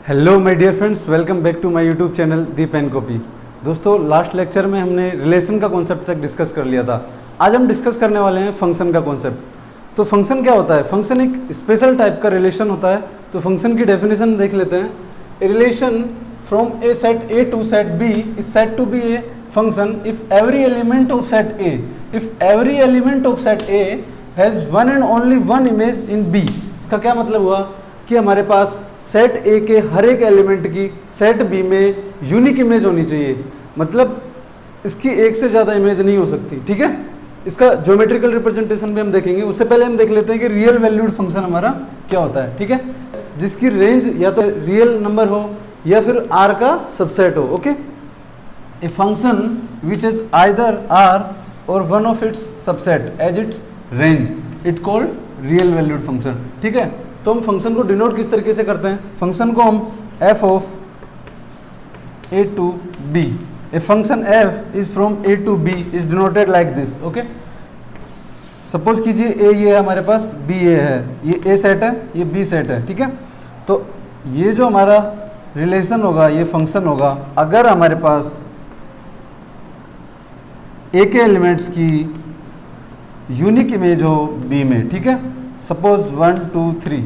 Hello my dear friends, welcome back to my YouTube channel Deep and copy. दोस्तों, last lecture में हमने relation का concept तक discuss कर लिया था। आज हम डिस्कस करने वाले हैं फंक्शन का कॉन्सेप्ट। तो फंक्शन क्या होता है? फंक्शन एक स्पेशल टाइप का रिलेशन होता है। तो फंक्शन की डेफिनेशन देख लेते हैं। A relation from a set A to set B is said to be a function if every element of set A has one and only one image in B. इसका क्या मतलब हुआ कि हमारे पास सेट ए के हर एक एलिमेंट की set B में यूनिक इमेज होनी चाहिए। मतलब इसकी एक से ज़्यादा इमेज नहीं हो सकती। ठीक है, इसका ज्योमेट्रिकल रिप्रेजेंटेशन भी हम देखेंगे। उससे पहले हम देख लेते हैं कि रियल वैल्यूड फंक्शन हमारा क्या होता है। ठीक है, जिसकी रेंज या तो रियल नंबर हो या फिर आर का सबसेट हो। Okay, a function which is either R or one of its subset as its range it called real valued function. ठीक है, तो हम फंक्शन को डिनोट किस तरीके से करते हैं? फंक्शन को हम f of a to b, a function f is from a to b is denoted like this. Okay, suppose कीजिए a ये हमारे पास b a है, ये a सेट है, ये b सेट है। ठीक है, तो ये जो हमारा रिलेशन होगा, ये फंक्शन होगा अगर हमारे पास a के एलिमेंट्स की यूनिक इमेज हो b में। ठीक है, सपोज 1 2 3,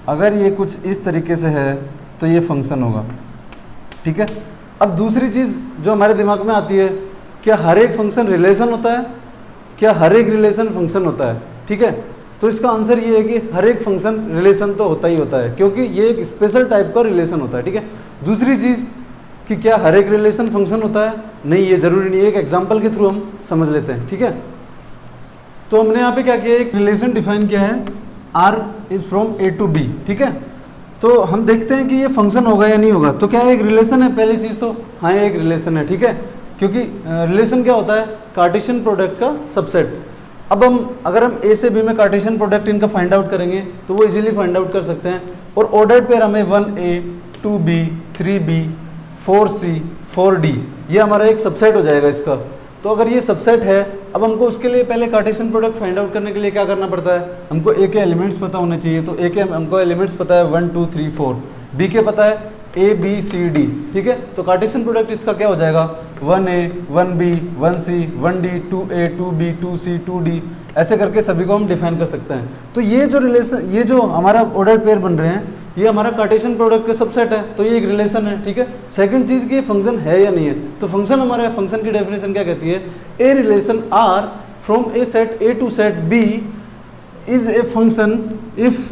अगर ये कुछ इस तरीके से है तो ये फंक्शन होगा। ठीक है, अब दूसरी चीज़ जो हमारे दिमाग में आती है, क्या हर एक फंक्शन रिलेशन होता है? क्या हर एक रिलेशन फंक्शन होता है? ठीक है, तो इसका आंसर ये है कि हर एक फंक्शन रिलेशन तो होता ही होता है, क्योंकि ये एक स्पेशल टाइप का रिलेशन होता है। ठीक है, दूसरी चीज़ कि क्या हर एक रिलेशन फंक्शन होता है? नहीं, ये ज़रूरी नहीं है। एक एग्जाम्पल के थ्रू हम समझ लेते हैं। ठीक है, तो हमने यहाँ पे क्या किया, एक रिलेशन डिफाइन किया है, R is from A to B। ठीक है, तो हम देखते हैं कि ये फंक्शन होगा या नहीं होगा। तो क्या एक रिलेशन है? पहली चीज़ तो हाँ, ये एक रिलेशन है। ठीक है, क्योंकि रिलेशन क्या होता है? कार्टेशियन प्रोडक्ट का सबसेट। अब अगर हम A से B में कार्टेशियन प्रोडक्ट इनका फाइंड आउट करेंगे तो वो इजीली फाइंड आउट कर सकते हैं। और ऑर्डर्ड पेयर हमें 1A 2B 3B 4C 4D, ये हमारा एक सबसेट हो जाएगा इसका। तो अगर ये सबसेट है, अब हमको उसके लिए पहले कार्टेशियन प्रोडक्ट फाइंड आउट करने के लिए क्या करना पड़ता है? हमको ए के एलिमेंट्स पता होने चाहिए। तो ए के हमको एलिमेंट्स पता है 1 2 3 4, बी के पता है A B C D। ठीक है, तो कार्टेशियन प्रोडक्ट इसका क्या हो जाएगा? 1A 1B 1C 1D 2A 2B 2C 2D, ऐसे करके सभी को हम डिफाइन कर सकते हैं। तो ये जो रिलेशन, ये जो हमारा ऑर्डर पेयर बन रहे हैं, ये हमारा कार्टेशियन प्रोडक्ट का सबसेट है। तो ये एक रिलेशन है। ठीक है, सेकंड चीज़ की फंक्शन है या नहीं है। तो फंक्शन हमारे फंक्शन की डेफिनेशन क्या कहती है? A relation R from a set A to set B is a function if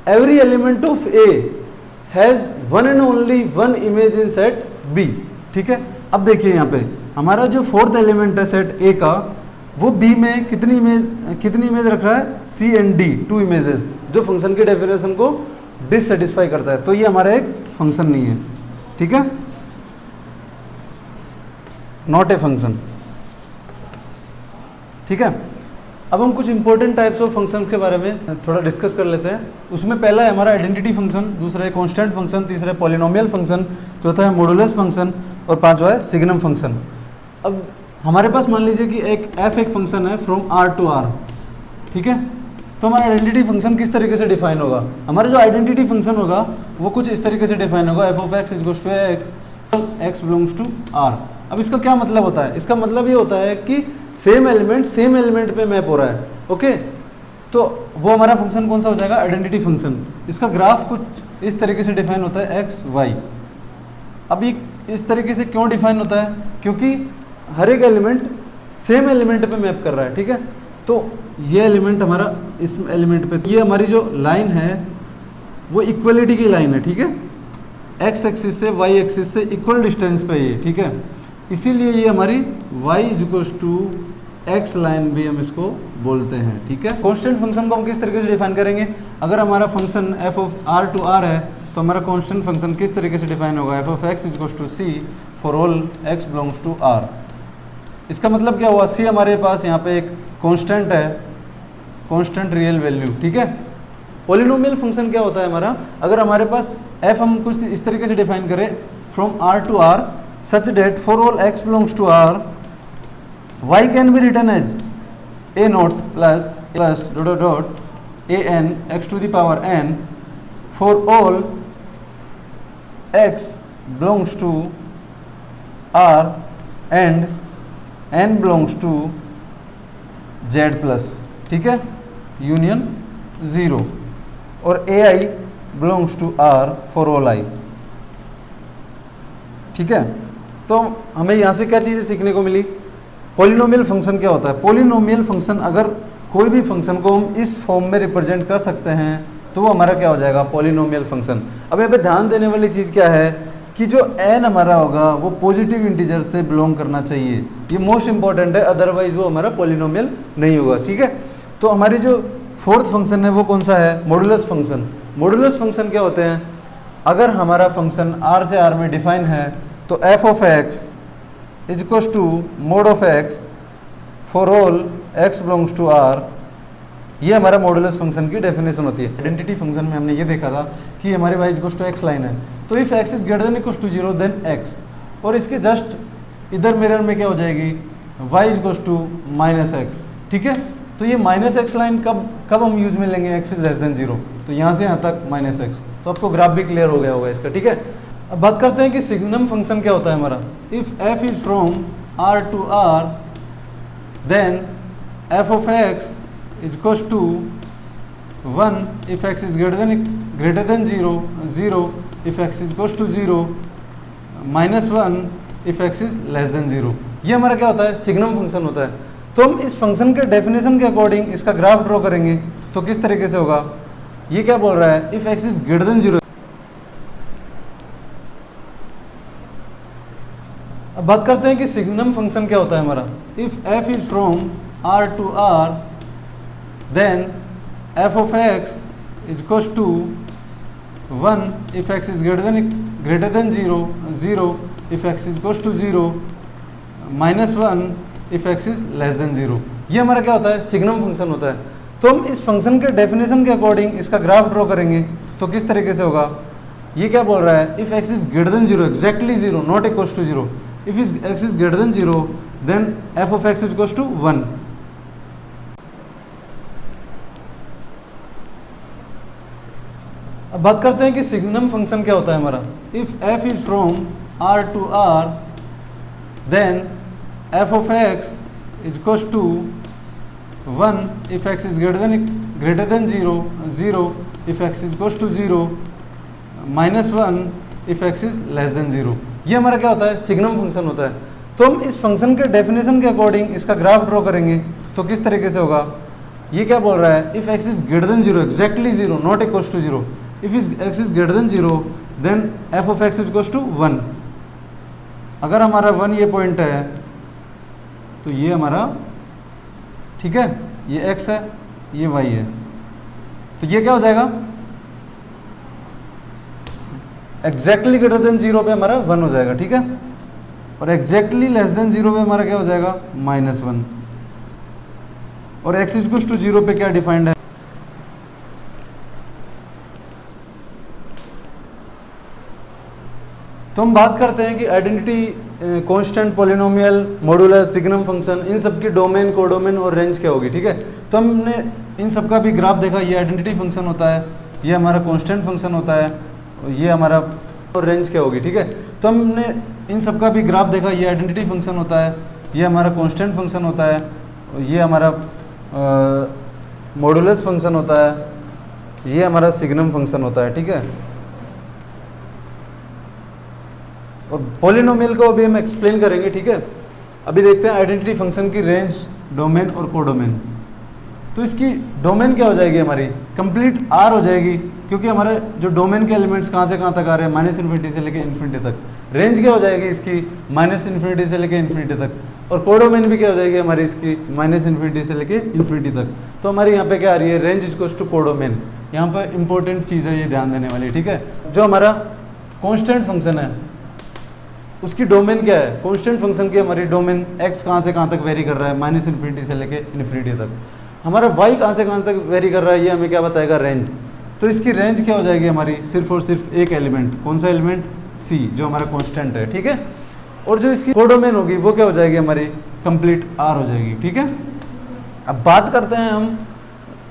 every element of A has one and only one image in set B. ठीक है, अब देखिए यहाँ पे हमारा जो फोर्थ एलिमेंट है सेट ए का, वो बी में कितनी इमेज रख रहा है? सी एंड डी, 2 इमेजेस, जो फंक्शन की डेफिनेशन को डिससेटिस्फाई करता है। तो ये हमारा एक फंक्शन नहीं है। ठीक है, नॉट ए फंक्शन। ठीक है, अब हम कुछ इंपॉर्टेंट टाइप्स ऑफ फंक्शन के बारे में थोड़ा डिस्कस कर लेते हैं। उसमें पहला है हमारा आइडेंटिटी फंक्शन, दूसरा है कांस्टेंट फंक्शन, तीसरा है पॉलिनोमियल फंक्शन, चौथा है मॉडुलस फंक्शन और पांचवा है सिग्नम फंक्शन। अब हमारे पास मान लीजिए कि एक f एक फंक्शन है फ्रॉम R टू R। ठीक है, तो हमारा आइडेंटिटी फंक्शन किस तरीके से डिफाइन होगा? हमारा जो आइडेंटिटी फंक्शन होगा वो कुछ इस तरीके से डिफाइन होगा, f of x equals to x belongs to R। अब इसका क्या मतलब होता है? इसका मतलब ये होता है कि सेम एलिमेंट पे मैप हो रहा है। ओके, तो वो हमारा फंक्शन कौन सा हो जाएगा? Identity function. इसका ग्राफ कुछ इस तरीके से डिफाइन होता है x y। अब ये इस तरीके से क्यों डिफाइन होता है? क्योंकि हर एक एलिमेंट सेम एलिमेंट पे मैप कर रहा है। ठीक है, तो ये एलिमेंट हमारा इस एलिमेंट पे, ये हमारी जो लाइन है वो इक्वलिटी की लाइन है। ठीक है, x एक्सिस से y एक्सिस से इक्वल डिस्टेंस पे ये। ठीक है, इसीलिए ये हमारी y equals to x line भी हम इसको बोलते हैं। ठीक है, कांस्टेंट फंक्शन को हम किस तरीके से डिफाइन करेंगे? अगर हमारा function f of r to r है तो हमारा कांस्टेंट फंक्शन किस तरीके से डिफाइन होगा? f of x equals to c for all x belongs to r। इसका मतलब क्या हुआ? c हमारे पास यहाँ पे एक कांस्टेंट है, कांस्टेंट रियल वैल्यू। ठीक है, पॉलिनोमियल फंक्शन क्या होता है हमारा? अगर हमारे पास f हम कुछ इस तरीके से डिफाइन करें from r to r such that for all x belongs to r y can be written as a not plus dot dot a n x to the power n for all x belongs to R and n belongs to z plus, ठीक है, union 0, और ai belongs to R for all I, ठीक है। तो हमें यहाँ से क्या चीज़ें सीखने को मिली? पॉलिनोमियल फंक्शन क्या होता है? पॉलिनोमियल फंक्शन, अगर कोई भी फंक्शन को हम इस फॉर्म में रिप्रेजेंट कर सकते हैं तो वो हमारा क्या हो जाएगा? Polynomial function. अब यहाँ पे ध्यान देने वाली चीज़ क्या है कि जो n हमारा होगा वो पॉजिटिव इंटीजर से बिलोंग करना चाहिए, ये मोस्ट इंपॉर्टेंट है, अदरवाइज वो हमारा पॉलिनोमियल नहीं होगा, ठीक है। तो हमारी जो फोर्थ फंक्शन है वो कौन सा है? Modulus function. मॉडुलस फंक्शन क्या होते हैं? अगर हमारा फंक्शन r से r में डिफाइन है तो f of x is equals to mod of x for all x belongs to r, ये हमारा मॉडुलस फंक्शन की डेफिनेशन होती है। आइडेंटिटी फंक्शन में हमने ये देखा था कि हमारी y equals to x line है, तो if x is greater than equals to 0 then x, और इसके जस्ट इधर मिरर में क्या हो जाएगी? y equals to minus x, ठीक है। तो ये माइनस x लाइन कब हम यूज में लेंगे? x इज लेस देन 0, तो यहाँ से यहाँ तक माइनस x, तो आपको ग्राफ भी क्लियर हो गया होगा इसका, ठीक है। अब बात करते हैं कि सिग्नम फंक्शन क्या होता है हमारा। If f is from r to r then f of x is equals to 1 if x is greater than 0 if x is equals to 0 minus 1 if x is less than 0, ये हमारा क्या होता है? Signum function होता है। तो हम इस फंक्शन के डेफिनेशन के अकॉर्डिंग इसका ग्राफ ड्रॉ करेंगे तो किस तरीके से होगा? ये क्या बोल रहा है? If x is greater than 0। अब बात करते हैं कि सिग्नम फंक्शन क्या होता है हमारा। If f is from r to r then f of x is equals to 1 if x is greater than 0 if x is equals to 0 minus 1 if x is less than 0, ये हमारा क्या होता है? Signum function होता है। तो हम इस फंक्शन के डेफिनेशन के अकॉर्डिंग इसका ग्राफ ड्रॉ करेंगे तो किस तरीके से होगा? ये क्या बोल रहा है? If x is greater than 0, exactly 0, not equals to 0, if x is greater than 0 then f of x is equals to 1। अब बात करते हैं कि सिग्नम फंक्शन क्या होता है हमारा। If f is from r to r then f of x is equals to 1 if x is greater than 0 if x is equals to 0 minus 1 if x is less than 0, ये हमारा क्या होता है? Signum function होता है। तो हम इस फंक्शन के डेफिनेशन के अकॉर्डिंग इसका ग्राफ ड्रॉ करेंगे तो किस तरीके से होगा? ये क्या बोल रहा है? If x is greater than 0, exactly 0, not equals to 0, if x is greater than 0 then f of x is equals to 1। अगर हमारा 1 ये पॉइंट है तो ये हमारा, ठीक है, ये x है, ये y है, तो ये क्या हो जाएगा? एक्जैक्टली ग्रेटर देन 0 पे हमारा 1 हो जाएगा, ठीक है, और एक्जैक्टली लेस देन 0 पे हमारा क्या हो जाएगा? माइनस 1, और x इक्वल्स टू 0 पे क्या डिफाइंड है? तो हम बात करते हैं कि identity, constant, polynomial, modulus, signum function, इन सब की डोमेन, कोडोमेन और रेंज क्या होगी, ठीक है। तो हमने इन सब का भी ग्राफ देखा। ये आइडेंटिटी फंक्शन होता है, ये हमारा कांस्टेंट फंक्शन होता है, ये हमारा और रेंज क्या होगी, ठीक है। तो हमने इन सब का भी ग्राफ देखा। ये आइडेंटिटी फंक्शन होता है, ये हमारा कांस्टेंट फंक्शन होता है, ये हमारा मॉडुलस फंक्शन होता है, ये हमारा सिग्नम फंक्शन होता है, ठीक है। और पॉलिनोमियल को अभी हम एक्सप्लेन करेंगे, ठीक है। अभी देखते हैं आइडेंटिटी फंक्शन की रेंज, डोमेन और कोडोमेन। तो इसकी डोमेन क्या हो जाएगी? हमारी कंप्लीट आर हो जाएगी, क्योंकि हमारे जो डोमेन के एलिमेंट्स कहाँ से कहाँ तक आ रहे हैं? माइनस इन्फिनिटी से लेकर इन्फिनिटी तक। रेंज क्या हो जाएगी इसकी? माइनस इन्फिनिटी से लेकर इन्फिनिटी तक। और कोडोमेन भी क्या हो जाएगी हमारी इसकी? माइनस इन्फिनिटी से लेकर इन्फिनिटी तक। तो हमारी यहाँ पे क्या आ रही है? Range equals to codomain. यहाँ पर इंपॉर्टेंट चीज़ है ये ध्यान देने वाली, ठीक है। जो हमारा कॉन्स्टेंट फंक्शन है उसकी डोमेन क्या है? कॉन्स्टेंट फंक्शन की हमारी डोमेन x कहाँ से कहाँ तक वेरी कर रहा है? माइनस इन्फिनिटी से लेके इन्फिनिटी तक। हमारा y कहाँ से कहाँ तक वेरी कर रहा है? ये हमें क्या बताएगा? रेंज। तो इसकी रेंज क्या हो जाएगी हमारी? सिर्फ और सिर्फ एक एलिमेंट। कौन सा एलिमेंट? c, जो हमारा कॉन्स्टेंट है, ठीक है। और जो इसकी कोडोमेन होगी वो क्या हो जाएगी हमारी? कंप्लीट r हो जाएगी, ठीक है। अब बात करते हैं हम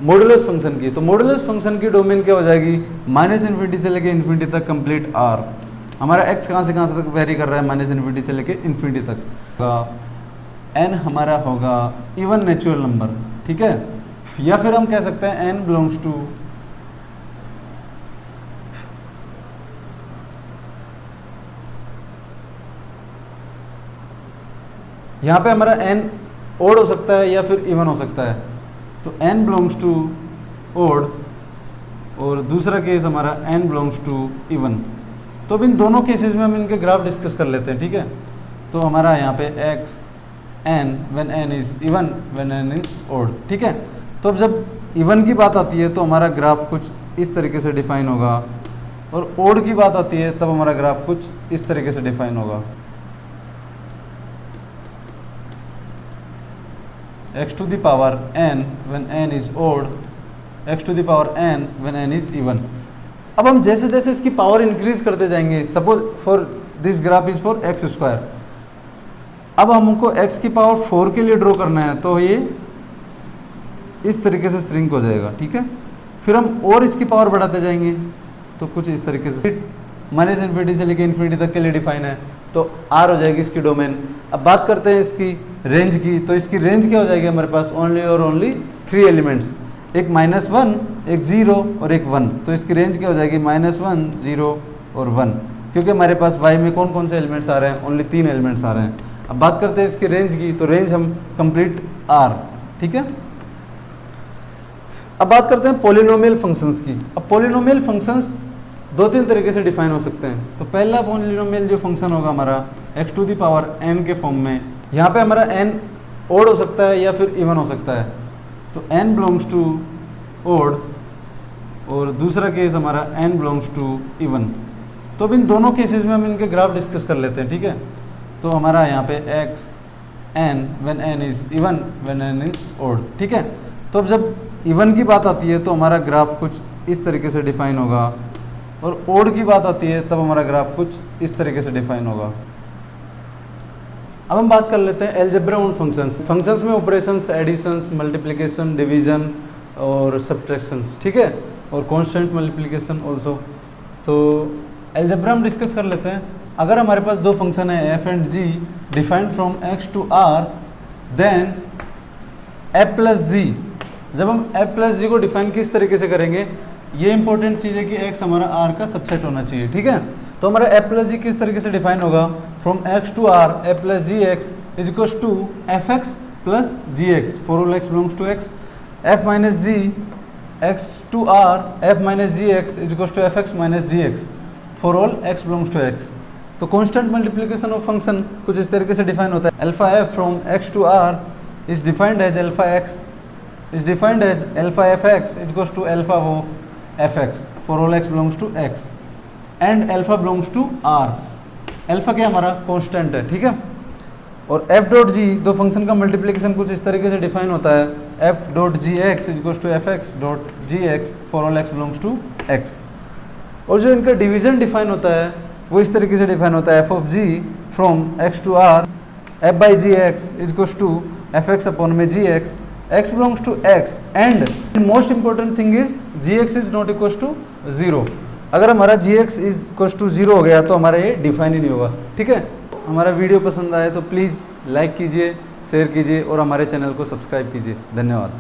मॉडुलस फंक्शन की। तो मॉडुलस फंक्शन की डोमेन क्या हो जाएगी? माइनस इन्फिनिटी से लेके इन्फिनिटी तक कंप्लीट r, हमारा x कहाँ से तक वेरी कर रहा है, -इन्फिनिटी से लेके इन्फिनिटी तक। n हमारा होगा इवन नेचुरल नंबर, ठीक है। या फिर हम कह सकते हैं n बिलोंग्स टू यहाँ पे हमारा n ओड हो सकता है या फिर इवन हो सकता है, तो n बिलोंग्स टू ओड और दूसरा केस हमारा n बिलोंग्स टू इवन। तो अब इन दोनों केसेस में हम इनके ग्राफ डिस्कस कर लेते हैं, ठीक है। तो हमारा यहाँ पे x n when n is even when n is odd, ठीक है। तो अब जब इवन की बात आती है तो हमारा ग्राफ कुछ इस तरीके से डिफाइन होगा, और ओड की बात आती है तब हमारा ग्राफ कुछ इस तरीके से डिफाइन होगा। x to the power n when n is odd, x to the power n when n is even। अब हम जैसे जैसे इसकी पावर इंक्रीज करते जाएंगे, suppose for this graph is for x square, अब हमको x की पावर 4 के लिए ड्रॉ करना है, तो ये इस तरीके से श्रिंक हो जाएगा, ठीक है। फिर हम और इसकी पावर बढ़ाते जाएंगे तो कुछ इस तरीके से -इन्फिनिटी से लेकर इन्फिनिटी तक के लिए डिफाइन है, तो R हो जाएगी इसकी डोमेन। अब बात करते हैं इसकी रेंज की, तो इसकी रेंज क्या हो जाएगी हमारे पास, ओनली और ओनली 3 एलिमेंट्स, एक -1, एक 0 और एक 1। तो इसकी रेंज क्या हो जाएगी, -1, 0 और 1, क्योंकि हमारे पास y में कौन कौन से एलिमेंट्स आ रहे हैं, ओनली 3 एलिमेंट्स आ रहे हैं। अब बात करते हैं इसकी रेंज की, तो रेंज हम कंप्लीट R, ठीक है। अब बात करते हैं पॉलिनोमियल फंक्शंस की। अब पॉलिनोमियल फंक्शंस 2-3 तरीके से डिफाइन हो सकते हैं। तो पहला पॉलिनोमियल जो फंक्शन होगा हमारा x to the power n के फॉर्म में, यहाँ पे हमारा n ओड हो सकता है या फिर इवन हो सकता है, तो n बिलोंग्स टू ओड और दूसरा केस हमारा n बिलोंग्स टू इवन। तो अब इन दोनों केसेस में हम इनके ग्राफ डिस्कस कर लेते हैं, ठीक है। तो हमारा यहाँ पे x n when n is even when n is odd, ठीक है। तो अब जब इवन की बात आती है तो हमारा ग्राफ कुछ इस तरीके से डिफाइन होगा, और ओड की बात आती है तब हमारा ग्राफ कुछ इस तरीके से डिफाइन होगा। अब हम बात कर लेते हैं अलजेब्रा ऑन फंक्शंस। फंक्शंस में ऑपरेशंस, एडिशंस, मल्टीप्लिकेशन, डिवीजन और सब्ट्रैक्शंस, ठीक है, और कांस्टेंट मल्टीप्लिकेशन ऑल्सो। तो अलजेब्रा हम डिस्कस कर लेते हैं। अगर हमारे पास दो फंक्शन है f and g defined from x to r, then f plus g, जब हम f प्लस जी को डिफाइन किस तरीके से करेंगे, ये इंपॉर्टेंट चीज़ है कि x हमारा r का सबसेट होना चाहिए, ठीक है। तो हमारा f प्लस जी किस तरीके से डिफाइन होगा, from x to r f plus g x is equals to f x plus g x for all x belongs to x, f minus g x to r f minus g x is equals to f x minus g x for all x belongs to x। तो constant multiplication of function कुछ इस तरीके से define होता है। Alpha f from x to r is defined as alpha x is defined as alpha fx is equals to alpha of fx for all x belongs to x and alpha belongs to r। alpha क्या हमारा constant है, ठीक है। और f dot g, दो function का multiplication कुछ इस तरीके से डिफाइन होता है, f dot g x is equals to f x dot g x for all x belongs to x। और जो इनका डिवीजन डिफाइन होता है वो इस तरीके से डिफाइन होता है, f of g from x to r f by g x is equals to f x upon में g x, x belongs to x and most important thing is gx is not equals to 0। अगर हमारा gx is equals to 0 हो गया तो हमारा ये define ही नहीं होगा, ठीक है। हमारा वीडियो पसंद आए तो प्लीज़ लाइक कीजिए, शेयर कीजिए और हमारे चैनल को सब्सक्राइब कीजिए। धन्यवाद।